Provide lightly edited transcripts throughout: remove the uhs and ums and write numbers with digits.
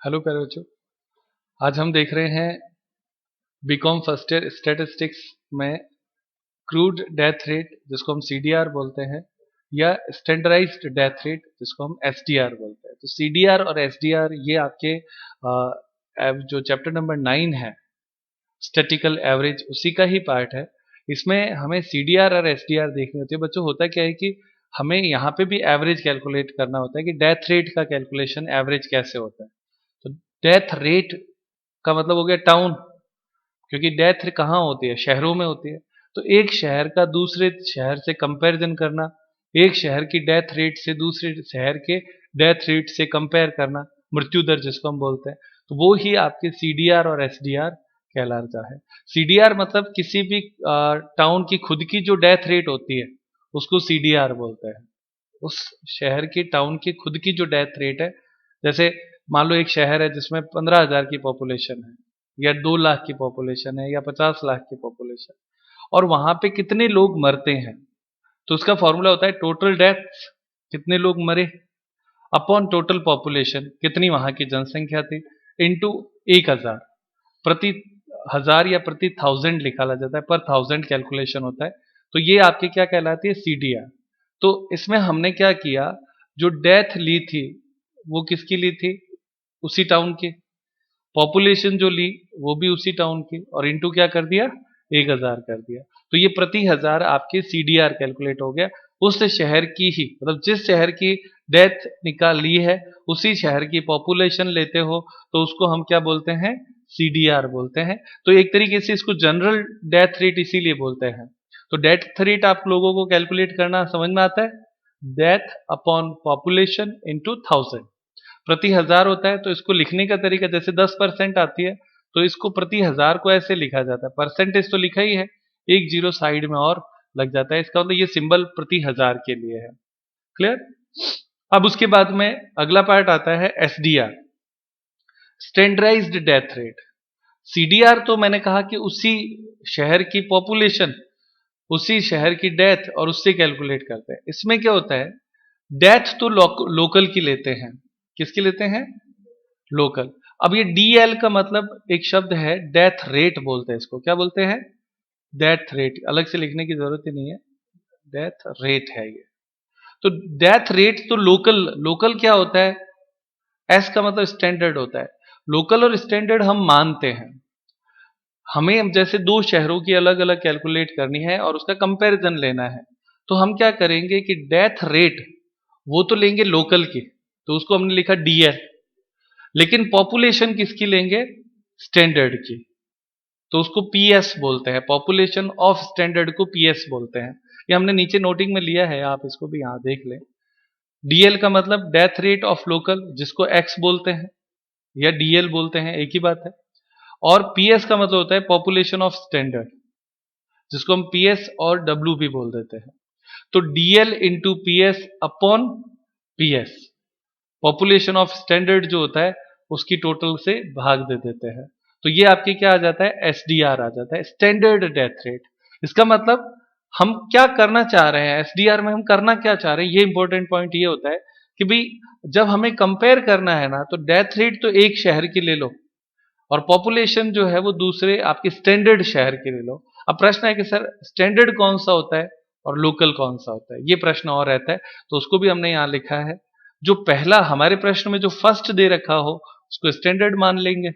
Hello प्यारे बच्चों। आज हम देख रहे हैं बीकॉम फर्स्ट ईयर स्टैटिस्टिक्स में क्रूड डेथ रेट जिसको हम सीडीआर बोलते हैं या स्टैंडर्डाइज्ड डेथ रेट जिसको हम एसडीआर बोलते हैं। तो सीडीआर और एसडीआर ये आपके जो चैप्टर नंबर 9 है स्टैटिकल एवरेज उसी का ही पार्ट है। इसमें हमें सीडीआर और एसडीआर देखनी होती है। बच्चों होता क्या है कि हमें यहाँ पे भी एवरेज कैलकुलेट करना होता है कि डेथ रेट का कैलकुलेशन एवरेज कैसे होता है। तो डेथ रेट का मतलब हो गया टाउन, क्योंकि डेथ कहाँ होती है, शहरों में होती है। तो एक शहर का दूसरे शहर से कंपैरिजन करना, एक शहर की डेथ रेट से दूसरे शहर के डेथ रेट से कंपेयर करना, मृत्यु दर जिसको हम बोलते हैं, तो वो ही आपके सीडीआर और एसडीआर कहलाता है। सीडीआर मतलब किसी भी टाउन की खुद की जो डेथ रेट होती है उसको सीडीआर बोलते हैं। उस शहर की टाउन की खुद की जो डेथ रेट है, जैसे मान लो एक शहर है जिसमें 15,000 की पॉपुलेशन है या 2 लाख की पॉपुलेशन है या 50 लाख की पॉपुलेशन, और वहां पे कितने लोग मरते हैं, तो उसका फॉर्मूला होता है टोटल डेथ, कितने लोग मरे, अपॉन टोटल पॉपुलेशन, कितनी वहां की जनसंख्या थी, इंटू 1,000। प्रति हजार या प्रति थाउजेंड निकाला जाता है, पर थाउजेंड कैलकुलेशन होता है। तो ये आपकी क्या कहलाती है, सीडीआर। तो इसमें हमने क्या किया, जो डेथ ली थी वो किसकी ली थी, उसी टाउन की। पॉपुलेशन जो ली वो भी उसी टाउन की, और इंटू क्या कर दिया, 1,000 कर दिया। तो ये प्रति हजार आपके सीडीआर कैलकुलेट हो गया। उस शहर की ही, मतलब जिस शहर की डेथ निकाल ली है उसी शहर की पॉपुलेशन लेते हो तो उसको हम क्या बोलते हैं, सीडीआर बोलते हैं। तो एक तरीके से इसको जनरल डेथ रेट इसीलिए बोलते हैं। तो डेथ रेट आप लोगों को कैलकुलेट करना समझ में आता है, डेथ अपॉन पॉपुलेशन इंटू 1000। प्रति हजार होता है तो इसको लिखने का तरीका, जैसे 10% आती है तो इसको प्रति हजार को ऐसे लिखा जाता है, परसेंटेज तो लिखा ही है, एक जीरो साइड में और लग जाता है, इसका मतलब ये सिंबल प्रति हजार के लिए है। क्लियर। अब उसके बाद में अगला पार्ट आता है SDR, standardized death rate. CDR तो मैंने कहा कि उसी शहर की पॉपुलेशन, उसी शहर की डेथ और उससे कैलकुलेट करते हैं। इसमें क्या होता है, डेथ तो लोकल की लेते हैं, किसकी लेते हैं, लोकल। अब ये डीएल का मतलब एक शब्द है, डेथ रेट बोलते हैं इसको, क्या बोलते हैं, डेथ रेट, अलग से लिखने की जरूरत ही नहीं है, डेथ रेट है ये। तो डेथ रेट तो लोकल, लोकल क्या होता है, एस का मतलब स्टैंडर्ड होता है। लोकल और स्टैंडर्ड हम मानते हैं, हमें जैसे दो शहरों की अलग अलग कैलकुलेट करनी है और उसका कंपैरिजन लेना है, तो हम क्या करेंगे कि डेथ रेट वो तो लेंगे लोकल की, तो उसको हमने लिखा डीएल, लेकिन पॉपुलेशन किसकी लेंगे, स्टैंडर्ड की, तो उसको पीएस बोलते हैं, पॉपुलेशन ऑफ स्टैंडर्ड को पीएस बोलते हैं। ये हमने नीचे नोटिंग में लिया है, आप इसको भी यहां देख लें। डीएल का मतलब डेथ रेट ऑफ लोकल, जिसको एक्स बोलते हैं या डीएल बोलते हैं, एक ही बात है। और पीएस का मतलब होता है पॉपुलेशन ऑफ स्टैंडर्ड, जिसको हम पीएस और डब्ल्यू भी बोल देते हैं। तो DL into PS upon PS, population of standard जो होता है उसकी टोटल से भाग दे देते हैं। तो ये आपके क्या आ जाता है, एसडीआर आ जाता है, स्टैंडर्ड डेथ रेट। इसका मतलब हम क्या करना चाह रहे हैं, एसडीआर में हम करना क्या चाह रहे हैं, ये इंपॉर्टेंट पॉइंट ये होता है कि भाई जब हमें कंपेयर करना है ना, तो डेथ रेट तो एक शहर की ले लो और पॉपुलेशन जो है वो दूसरे आपके स्टैंडर्ड शहर के ले लो। अब प्रश्न है कि सर स्टैंडर्ड कौन सा होता है और लोकल कौन सा होता है, ये प्रश्न और रहता है, तो उसको भी हमने यहाँ लिखा है। जो पहला हमारे प्रश्न में जो फर्स्ट दे रखा हो उसको स्टैंडर्ड मान लेंगे,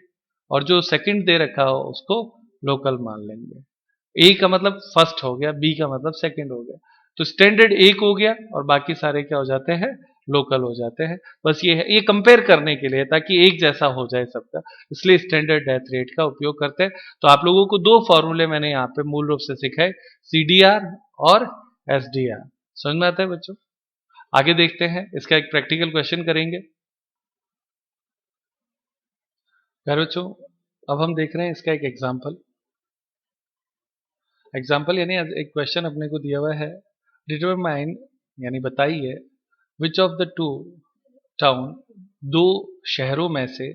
और जो सेकंड दे रखा हो उसको लोकल मान लेंगे। ए का मतलब फर्स्ट हो गया, बी का मतलब सेकंड हो गया, तो स्टैंडर्ड एक हो गया और बाकी सारे क्या हो जाते हैं, लोकल हो जाते हैं। बस ये है, ये कंपेयर करने के लिए ताकि एक जैसा हो जाए सबका, इसलिए स्टैंडर्ड डेथ रेट का उपयोग करते हैं। तो आप लोगों को दो फॉर्मूले मैंने यहाँ पे मूल रूप से सिखाए, सीडीआर और एसडीआर। समझ में आता है बच्चों। आगे देखते हैं, इसका एक प्रैक्टिकल क्वेश्चन करेंगे। खैर बच्चों, अब हम देख रहे हैं इसका एक एग्जाम्पल। एग्जाम्पल यानी एक क्वेश्चन अपने को दिया हुआ है, डिटरमाइन यानी बताइए which of the two town, दो शहरों में से,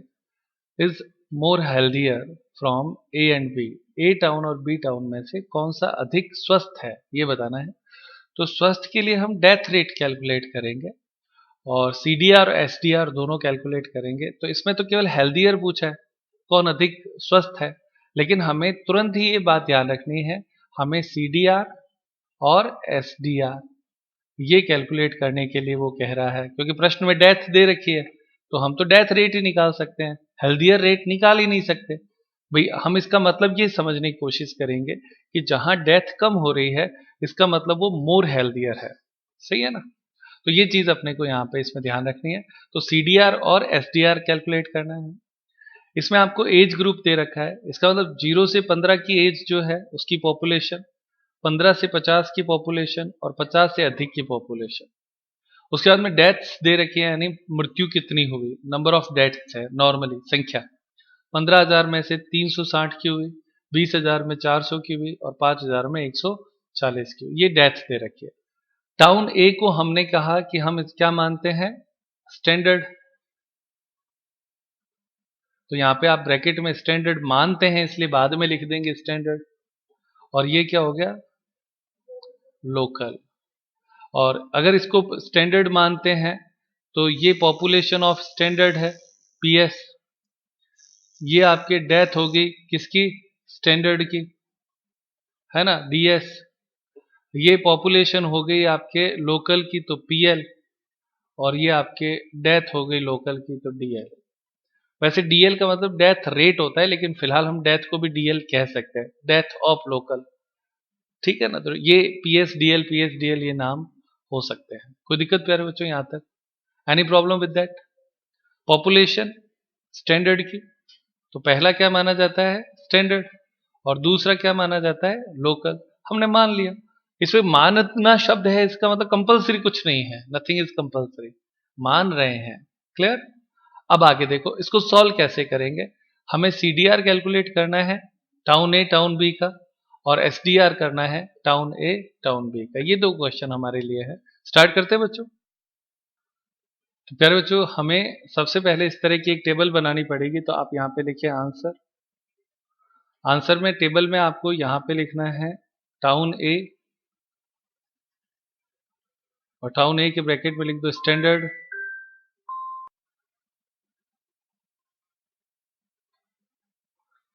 is more healthier from A and B, A town और बी टाउन में से कौन सा अधिक स्वस्थ है, ये बताना है। तो स्वस्थ के लिए हम डेथ रेट कैलकुलेट करेंगे, और सीडीआर और एसडीआर दोनों कैलकुलेट करेंगे। तो इसमें तो केवल हेल्दियर पूछा है, कौन अधिक स्वस्थ है, लेकिन हमें तुरंत ही ये बात याद रखनी है, हमें सीडीआर और एसडीआर ये कैलकुलेट करने के लिए वो कह रहा है, क्योंकि प्रश्न में डेथ दे रखी है तो हम तो डेथ रेट ही निकाल सकते हैं, हेल्दियर रेट निकाल ही नहीं सकते। भाई हम इसका मतलब ये समझने की कोशिश करेंगे कि जहां डेथ कम हो रही है इसका मतलब वो मोर हेल्दियर है, सही है ना। तो ये चीज अपने को यहाँ पे इसमें ध्यान रखनी है। तो सीडीआर और एसडीआर कैलकुलेट करना है। इसमें आपको एज ग्रुप दे रखा है, इसका मतलब 0 से 15 की एज जो है उसकी पॉपुलेशन, 15 से 50 की पॉपुलेशन और 50 से अधिक की पॉपुलेशन। उसके बाद में डेथ्स दे रखी है, यानी मृत्यु कितनी हुई, नंबर ऑफ डेथ्स है नॉर्मली संख्या, 15,000 में से 360 की हुई, 20,000 में 400 की हुई और 5,000 में 140 की हुई, ये डेथ दे रखी है। टाउन ए को हमने कहा कि हम क्या मानते हैं, स्टैंडर्ड। तो यहाँ पे आप ब्रैकेट में स्टैंडर्ड मानते हैं इसलिए बाद में लिख देंगे स्टैंडर्ड। और ये क्या हो गया, लोकल। और अगर इसको स्टैंडर्ड मानते हैं तो ये पॉपुलेशन ऑफ स्टैंडर्ड है, पीएस। ये आपके डेथ हो गई किसकी, स्टैंडर्ड की, है ना, डीएस। ये पॉपुलेशन हो गई आपके लोकल की तो पीएल, और ये आपके डेथ हो गई लोकल की तो डीएल। वैसे डीएल का मतलब डेथ रेट होता है, लेकिन फिलहाल हम डेथ को भी डीएल कह सकते हैं, डेथ ऑफ लोकल, ठीक है ना। तो ये पीएस डीएल ये नाम हो सकते हैं। कोई दिक्कत प्यारे बच्चों यहाँ तक, any problem with that. Population standard की, तो पहला क्या माना जाता है, स्टैंडर्ड, और दूसरा क्या माना जाता है, लोकल। हमने मान लिया। इसमें मानना शब्द है, इसका मतलब कंपलसरी कुछ नहीं है, नथिंग इज कंपलसरी, मान रहे हैं। क्लियर। अब आगे देखो इसको सॉल्व कैसे करेंगे। हमें सीडीआर कैलकुलेट करना है टाउन ए टाउन बी का, और एसडीआर करना है टाउन ए टाउन बी का। ये दो क्वेश्चन हमारे लिए है। स्टार्ट करते हैं बच्चों। तो प्यारे बच्चों हमें सबसे पहले इस तरह की एक टेबल बनानी पड़ेगी। तो आप यहाँ पे लिखिए आंसर। आंसर में टेबल में आपको यहाँ पे लिखना है टाउन ए, और टाउन ए के ब्रैकेट में लिख दो स्टैंडर्ड,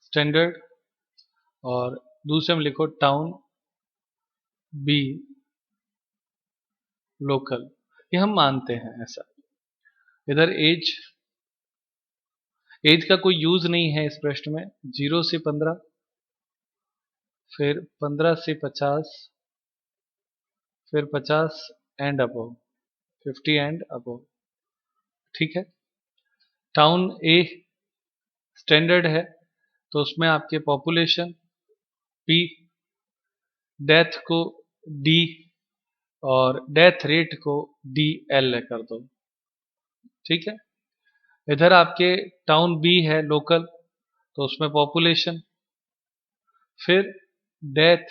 स्टैंडर्ड, और दूसरे में लिखो टाउन बी लोकल। ये हम मानते हैं ऐसा। इधर एज, एज का कोई यूज नहीं है इस प्रश्न में। 0 से 15, फिर 15 से 50, फिर 50 एंड अबव, 50 एंड अबव, ठीक है। टाउन ए स्टैंडर्ड है तो उसमें आपके पॉपुलेशन पी, डेथ को डी, और डेथ रेट को डी एल कर दो, ठीक है। इधर आपके टाउन बी है लोकल, तो उसमें पॉपुलेशन, फिर डेथ,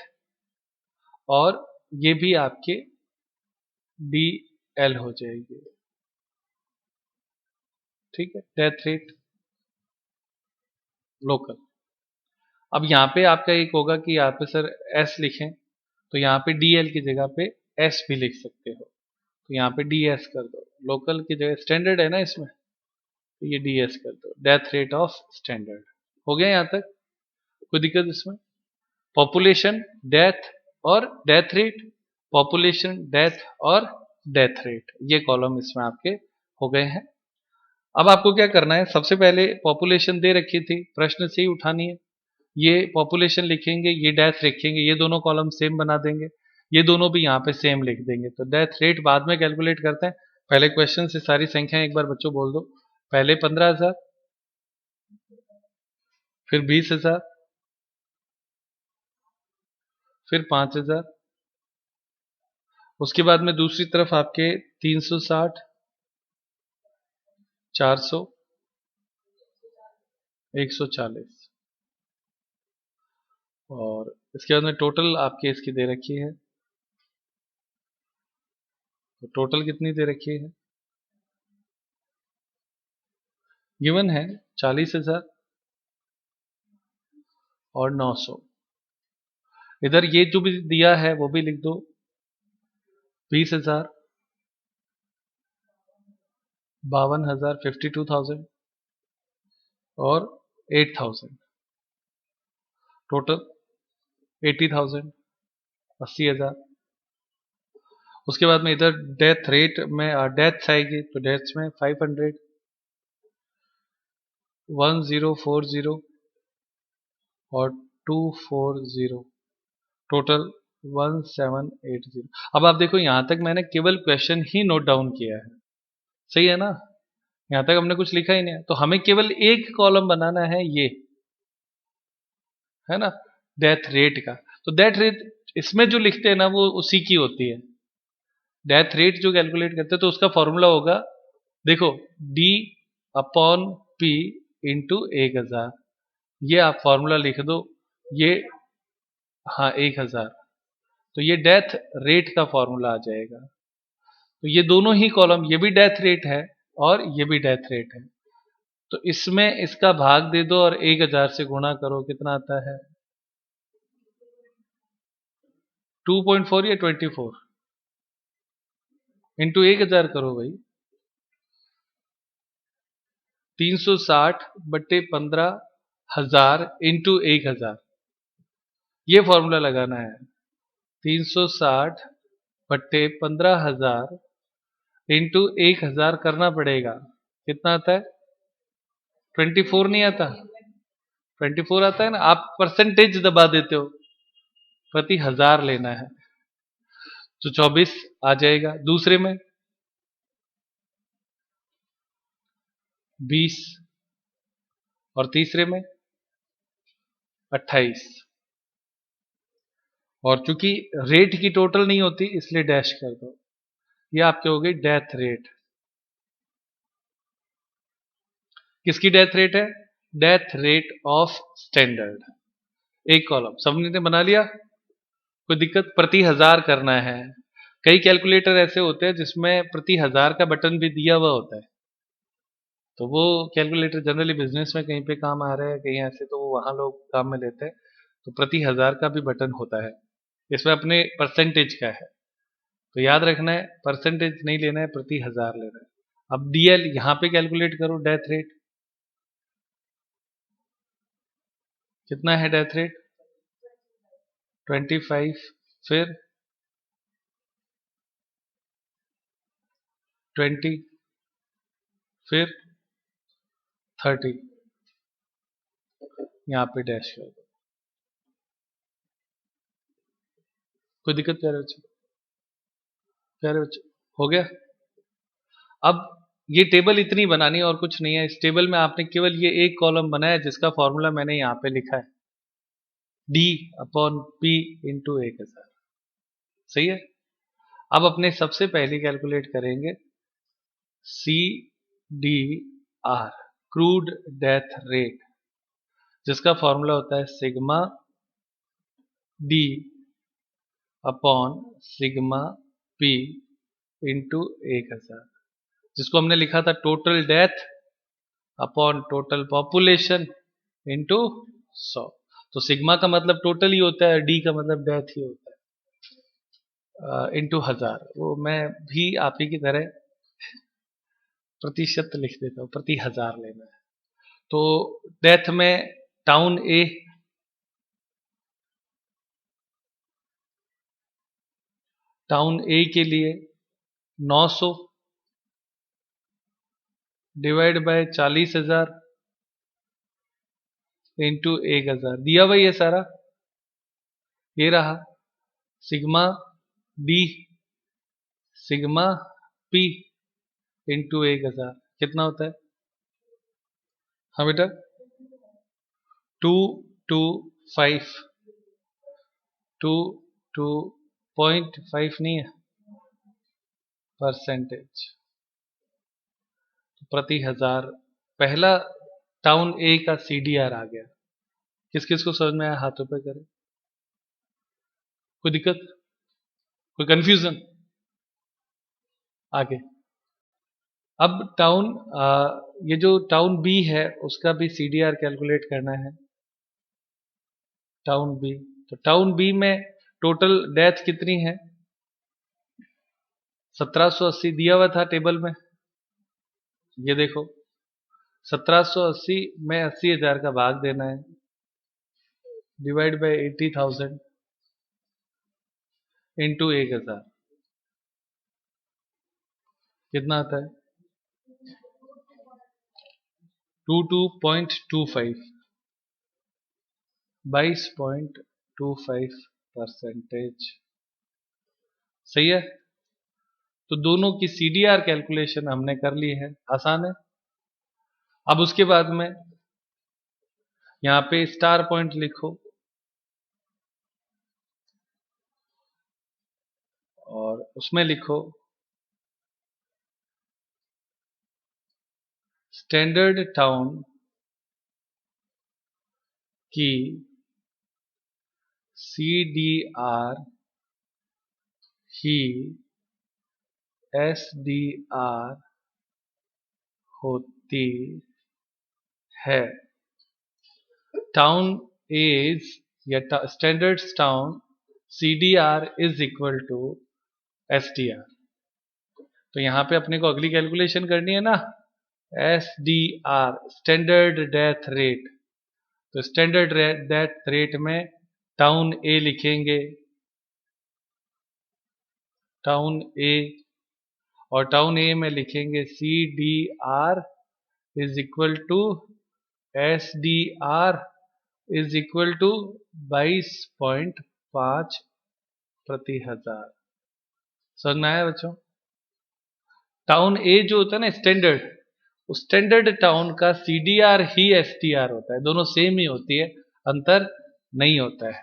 और ये भी आपके डी एल हो जाएगी, ठीक है, डेथ रेट लोकल। अब यहाँ पे आपका एक होगा कि यहाँ पे सर एस लिखें, तो यहाँ पे डी एल की जगह पे एस भी लिख सकते हो, तो यहाँ पे डी एस कर दो। लोकल की जगह स्टैंडर्ड है ना इसमें, तो ये डी एस कर दो, डेथ रेट ऑफ स्टैंडर्ड। हो गया यहाँ तक, कोई दिक्कत इसमें। पॉपुलेशन, डेथ और डेथ रेट, पॉपुलेशन, डेथ और डेथ रेट, ये कॉलम इसमें आपके हो गए हैं। अब आपको क्या करना है, सबसे पहले पॉपुलेशन दे रखी थी, प्रश्न से ही उठानी है। ये पॉपुलेशन लिखेंगे, ये डेथ लिखेंगे, ये दोनों कॉलम सेम बना देंगे, ये दोनों भी यहाँ पे सेम लिख देंगे। तो डेथ रेट बाद में कैलकुलेट करते हैं, पहले क्वेश्चन से सारी संख्या एक बार बच्चों बोल दो। पहले 15,000, फिर 20,000, फिर 5,000, उसके बाद में दूसरी तरफ आपके 360, 400, 140, और इसके बाद में टोटल आपके इसकी दे रखी है। तो टोटल कितनी दे रखी है, गिवन है 40,000 और 900। इधर ये जो भी दिया है वो भी लिख दो, 20,000, 52,000, 52,000 और 8,000, टोटल 80,000, 80,000। उसके बाद में इधर डेथ रेट में डेथ्स आएगी, तो डेथ्स में 500, 1040 और 240, टोटल 1780। अब आप देखो, यहां तक मैंने केवल क्वेश्चन ही नोट डाउन किया है, सही है ना? यहां तक हमने कुछ लिखा ही नहीं है, तो हमें केवल एक कॉलम बनाना है, ये है ना, डेथ रेट का। तो डेथ रेट इसमें जो लिखते हैं ना, वो उसी की होती है। डेथ रेट जो कैलकुलेट करते हैं, तो उसका फॉर्मूला होगा, देखो, डी अपॉन पी इंटू 1,000। ये आप फॉर्मूला लिख दो, ये, हाँ, 1,000। तो ये डेथ रेट का फॉर्मूला आ जाएगा। तो ये दोनों ही कॉलम, ये भी डेथ रेट है और ये भी डेथ रेट है, तो इसमें इसका भाग दे दो और 1,000 से गुणा करो, कितना आता है? 2.4 या 24 इंटू 1,000 करो भाई। 360/15,000 इंटू 1,000, ये फॉर्मूला लगाना है। 360/15,000 इंटू 1,000 करना पड़ेगा, कितना आता है? 24 नहीं आता? 24 आता है ना, आप परसेंटेज दबा देते हो, प्रति हजार लेना है, तो 24 आ जाएगा। दूसरे में 20 और तीसरे में 28। और चूंकि रेट की टोटल नहीं होती, इसलिए डैश कर दो। ये आपके हो गई डेथ रेट। किसकी डेथ रेट है? Death rate of standard. एक कॉलम सबने बना लिया, कोई दिक्कत? प्रति हजार करना है। कई कैलकुलेटर ऐसे होते हैं जिसमें प्रति हजार का बटन भी दिया हुआ होता है, तो वो कैलकुलेटर जनरली बिजनेस में कहीं पे काम आ रहा है, कहीं ऐसे, तो वो वहां लोग काम में लेते हैं। तो प्रति हजार का भी बटन होता है, इसमें अपने परसेंटेज का है, तो याद रखना है, परसेंटेज नहीं लेना है, प्रति हजार लेना है। अब डीएल यहां पे कैलकुलेट करो, डेथ रेट कितना है? डेथ रेट 25, फिर 20, फिर 30, यहाँ पे डैश कर दो। कोई दिक्कत? प्यारे बच्चे, प्यारे बच्चे, हो गया? अब ये टेबल इतनी बनानी है और कुछ नहीं है। इस टेबल में आपने केवल ये एक कॉलम बनाया, जिसका फॉर्मूला मैंने यहाँ पे लिखा है, डी अपॉन पी इंटू 1,000, सही है। अब अपने सबसे पहले कैलकुलेट करेंगे C D R, crude death rate, जिसका फॉर्मूला होता है sigma D upon sigma P into 1,000, जिसको हमने लिखा था total death upon total population into 100। तो सिग्मा का मतलब टोटल ही होता है, डी का मतलब डेथ ही होता है, इंटू 1,000। वो मैं भी आप ही की तरह प्रतिशत लिख देता हूँ, प्रति हजार लेना है। तो डेथ में टाउन ए, टाउन ए के लिए 900 डिवाइड बाय 40,000 इंटू 1,000, दिया हुआ ये सारा, ये रहा sigma D, sigma P into 1,000, कितना होता है? हाँ बेटा, 225, 2.5 नहीं है, परसेंटेज, प्रति हजार। पहला टाउन ए का सीडीआर आ गया। किस किस को समझ में आया? हाथों पे करें। कोई दिक्कत? कोई कंफ्यूजन? आगे अब टाउन, ये जो टाउन बी है, उसका भी सीडीआर कैलकुलेट करना है, टाउन बी। तो टाउन बी में टोटल डेथ कितनी है? 1780 दिया हुआ था टेबल में, ये देखो 1780 में 80,000 का भाग देना है, डिवाइड बाई 80,000 इंटू 1,000, कितना आता है? 22.25, 22.25%। सही है। तो दोनों की सीडीआर कैलकुलेशन हमने कर ली है, आसान है। अब उसके बाद में यहां पे स्टार पॉइंट लिखो और उसमें लिखो स्टैंडर्ड टाउन की सीडीआर ही एसडीआर होती है। टाउन इज या standard town CDR is equal to SDR. तो यहां पे अपने को अगली कैलकुलेशन करनी है ना, एसडीआर स्टैंडर्ड डेथ रेट। तो स्टैंडर्ड डेथ रेट में टाउन ए लिखेंगे, टाउन ए, और टाउन ए में लिखेंगे C D R is equal to S D R is equal to 22.5 प्रति हजार। समझ में आया बच्चों? टाउन ए जो होता है ना स्टैंडर्ड, उस स्टैंडर्ड टाउन का सीडीआर ही एसटीआर होता है, दोनों सेम ही होती है, अंतर नहीं होता है।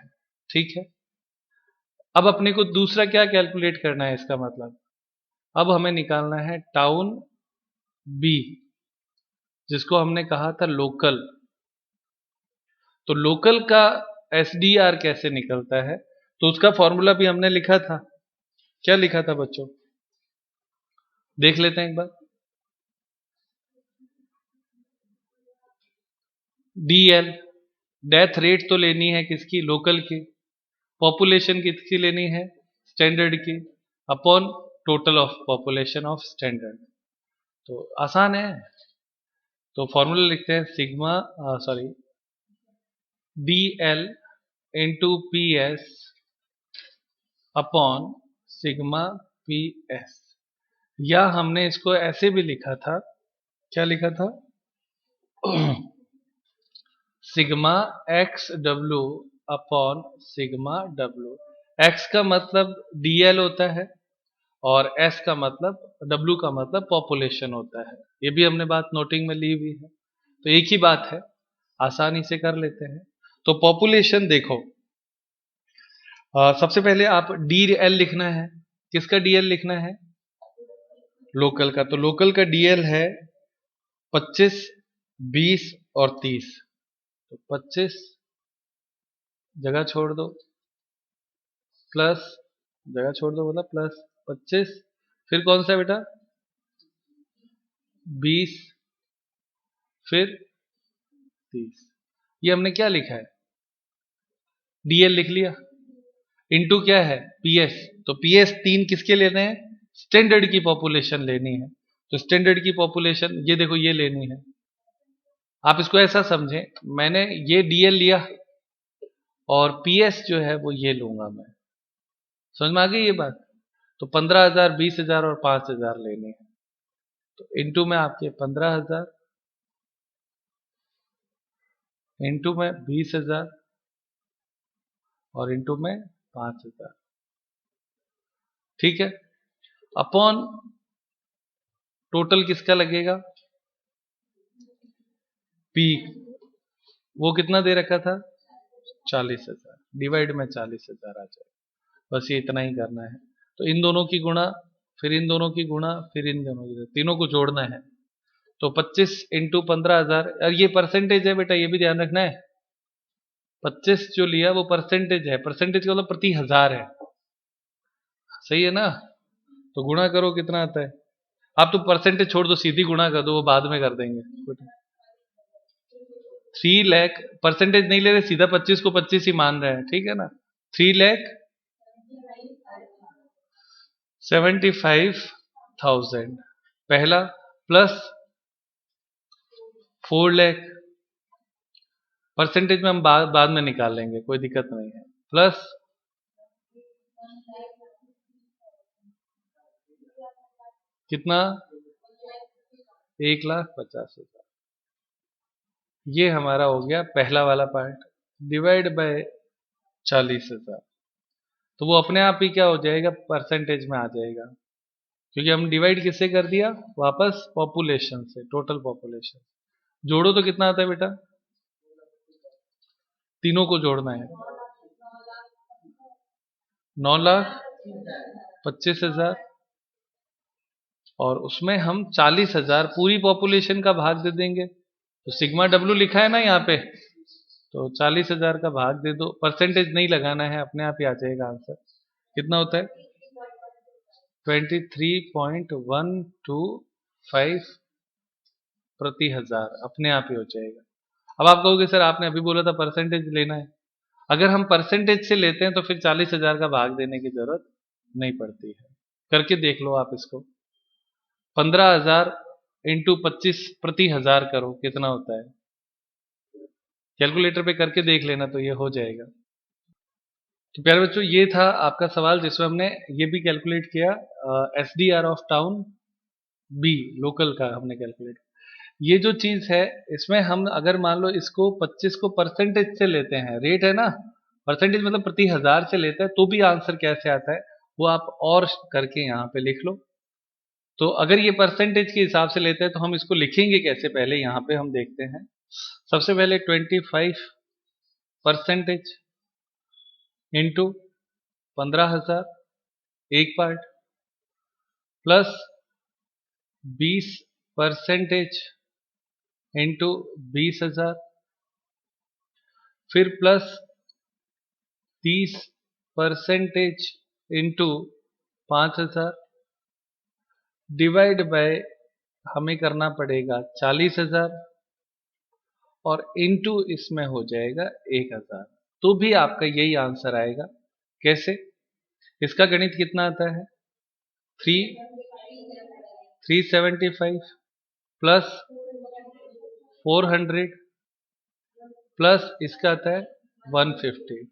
ठीक है। अब अपने को दूसरा क्या कैलकुलेट करना है, इसका मतलब अब हमें निकालना है टाउन बी, जिसको हमने कहा था लोकल। तो लोकल का एसडीआर कैसे निकलता है, तो उसका फॉर्मूला भी हमने लिखा था। क्या लिखा था बच्चों, देख लेते हैं एक बार। डीएल डेथ रेट तो लेनी है किसकी, लोकल की। पॉपुलेशन किसकी लेनी है, स्टैंडर्ड की, upon total of population of standard. तो आसान है। तो फॉर्मूला लिखते हैं sigma sorry D L into P S upon sigma P S. या हमने इसको ऐसे भी लिखा था, क्या लिखा था sigma x W upon sigma W. X का मतलब डीएल होता है और एस का मतलब, डब्ल्यू का मतलब पॉपुलेशन होता है। ये भी हमने बात नोटिंग में ली हुई है, तो एक ही बात है, आसानी से कर लेते हैं। तो पॉपुलेशन देखो, सबसे पहले आप डी एल लिखना है। किसका डीएल लिखना है, लोकल का। तो लोकल का डीएल है 25, 20 और 30। तो 25 जगह छोड़ दो, प्लस जगह छोड़ दो मतलब प्लस 25, फिर कौन सा बेटा 20, फिर 30। ये हमने क्या लिखा है, डीएल लिख लिया, इनटू क्या है पीएस। तो पीएस 3 किसके लेने हैं, स्टैंडर्ड की पॉपुलेशन लेनी है। तो स्टैंडर्ड की पॉपुलेशन ये देखो ये लेनी है। आप इसको ऐसा समझें, मैंने ये डीएल लिया और पीएस जो है वो ये लूंगा मैं। समझ में आ गई ये बात? तो 15,000, 20,000 और 5,000 लेने हैं। तो इनटू में आपके 15,000, इनटू में 20,000 और इनटू में 5,000। ठीक है। अपॉन टोटल किसका लगेगा, पी, वो कितना दे रखा था 40,000, डिवाइड में 40,000 आ जाए। बस ये इतना ही करना है। तो इन दोनों की गुणा, फिर इन दोनों की गुणा, फिर इन दोनों की, तीनों को जोड़ना है। तो 25 इंटू 15,000, और ये परसेंटेज है बेटा, ये भी ध्यान रखना है। 25 जो लिया वो परसेंटेज है, परसेंटेज का मतलब प्रति हजार है। सही है ना? तो गुणा करो कितना आता है। आप तो परसेंटेज छोड़ दो, सीधी गुणा कर दो, वो बाद में कर देंगे। 3 लाख, परसेंटेज नहीं ले रहे, सीधा 25 को 25 ही मान रहे हैं, ठीक है ना। 3,75,000 पहला, प्लस 4 लाख, परसेंटेज में हम बाद में निकाल लेंगे, कोई दिक्कत नहीं है, प्लस कितना 1,50,000। ये हमारा हो गया पहला वाला पार्ट, डिवाइड बाय 40,000। तो वो अपने आप ही क्या हो जाएगा, परसेंटेज में आ जाएगा, क्योंकि हम डिवाइड किससे कर दिया, वापस पॉपुलेशन से, टोटल पॉपुलेशन। जोड़ो तो कितना आता है बेटा, तीनों को जोड़ना है, 9,25,000 और उसमें हम 40,000 पूरी पॉपुलेशन का भाग दे देंगे। तो सिग्मा डब्ल्यू लिखा है ना यहाँ पे, तो 40,000 का भाग दे दो, परसेंटेज नहीं लगाना है, अपने आप ही आ जाएगा आंसर। कितना होता है 23.125 प्रति हजार, अपने आप ही हो जाएगा। अब आप कहोगे सर आपने अभी बोला था परसेंटेज लेना है, अगर हम परसेंटेज से लेते हैं तो फिर 40,000 का भाग देने की जरूरत नहीं पड़ती है। करके देख लो आप इसको, 15,000 इंटू 25 प्रति हजार करो, कितना होता है, कैलकुलेटर पे करके देख लेना, तो ये हो जाएगा। तो प्यारे बच्चों, ये था आपका सवाल जिसमें हमने ये भी कैलकुलेट किया, SDR of town B, local का हमने कैलकुलेट। ये जो चीज है, इसमें हम अगर मान लो इसको 25 को परसेंटेज से लेते हैं, रेट है ना, परसेंटेज मतलब प्रति हजार से लेते हैं, तो भी आंसर कैसे आता है वो आप और करके यहाँ पे लिख लो। तो अगर ये परसेंटेज के हिसाब से लेते हैं तो हम इसको लिखेंगे कैसे, पहले यहाँ पे हम देखते हैं। सबसे पहले 25% इंटू 15,000 एक पार्ट, प्लस 20% इंटू 20,000, फिर प्लस 30% इंटू 5,000, डिवाइड बाय हमें करना पड़ेगा 40,000 और इंटू इसमें हो जाएगा 1,000। तो भी आपका यही आंसर आएगा। कैसे, इसका गणित कितना आता है, 375 प्लस 400 प्लस इसका आता है 150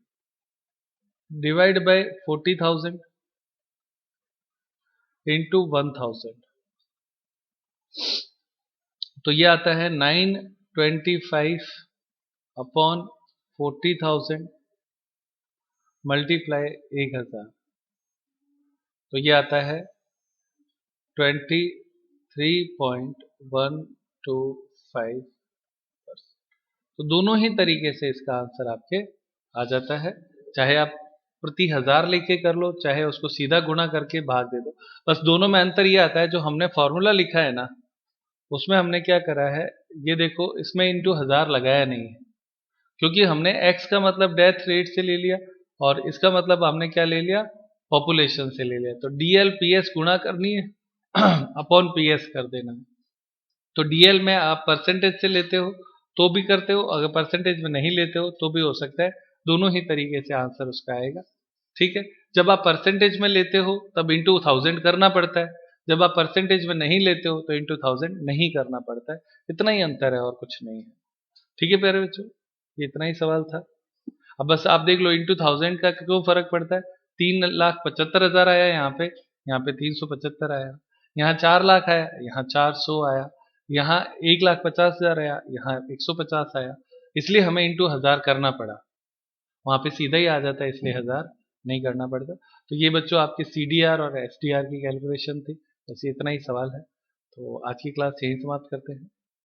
डिवाइड बाय 40,000 इंटू 1,000, तो ये आता है 925 अपॉन 40,000 मल्टीप्लाई 1,000, तो ये आता है 23.125। तो दोनों ही तरीके से इसका आंसर आपके आ जाता है, चाहे आप प्रति हजार लेके कर लो, चाहे उसको सीधा गुणा करके भाग दे दो। बस दोनों में अंतर ये आता है, जो हमने फॉर्मूला लिखा है ना, उसमें हमने क्या करा है, ये देखो इसमें इंटू हजार लगाया नहीं है, क्योंकि हमने x का मतलब डेथ रेट से ले लिया और इसका मतलब हमने क्या ले लिया, पॉपुलेशन से ले लिया। तो DL PS गुणा करनी है अपॉन PS कर देना है। तो DL में आप परसेंटेज से लेते हो तो भी करते हो, अगर परसेंटेज में नहीं लेते हो तो भी हो सकता है, दोनों ही तरीके से आंसर उसका आएगा। ठीक है, जब आप परसेंटेज में लेते हो तब इंटू 1000 करना पड़ता है, जब आप परसेंटेज में नहीं लेते हो तो इंटू 1000 नहीं करना पड़ता है। इतना ही अंतर है और कुछ नहीं है। ठीक है प्यारे बच्चों, ये इतना ही सवाल था। अब बस आप देख लो इंटू 1000 का क्यों फर्क पड़ता है, 3,75,000 आया यहाँ पे 375 आया, यहाँ 4 लाख आया, यहाँ 400 आया, यहाँ 1,50,000 आया, यहाँ 150 आया, इसलिए हमें इंटू 1000 करना पड़ा। वहां पे सीधा ही आ जाता है, इसलिए 1000 नहीं करना पड़ता। तो ये बच्चों आपके CDR और SDR की कैलकुलेशन थी, बस इतना ही सवाल है। तो आज की क्लास यही समाप्त करते हैं।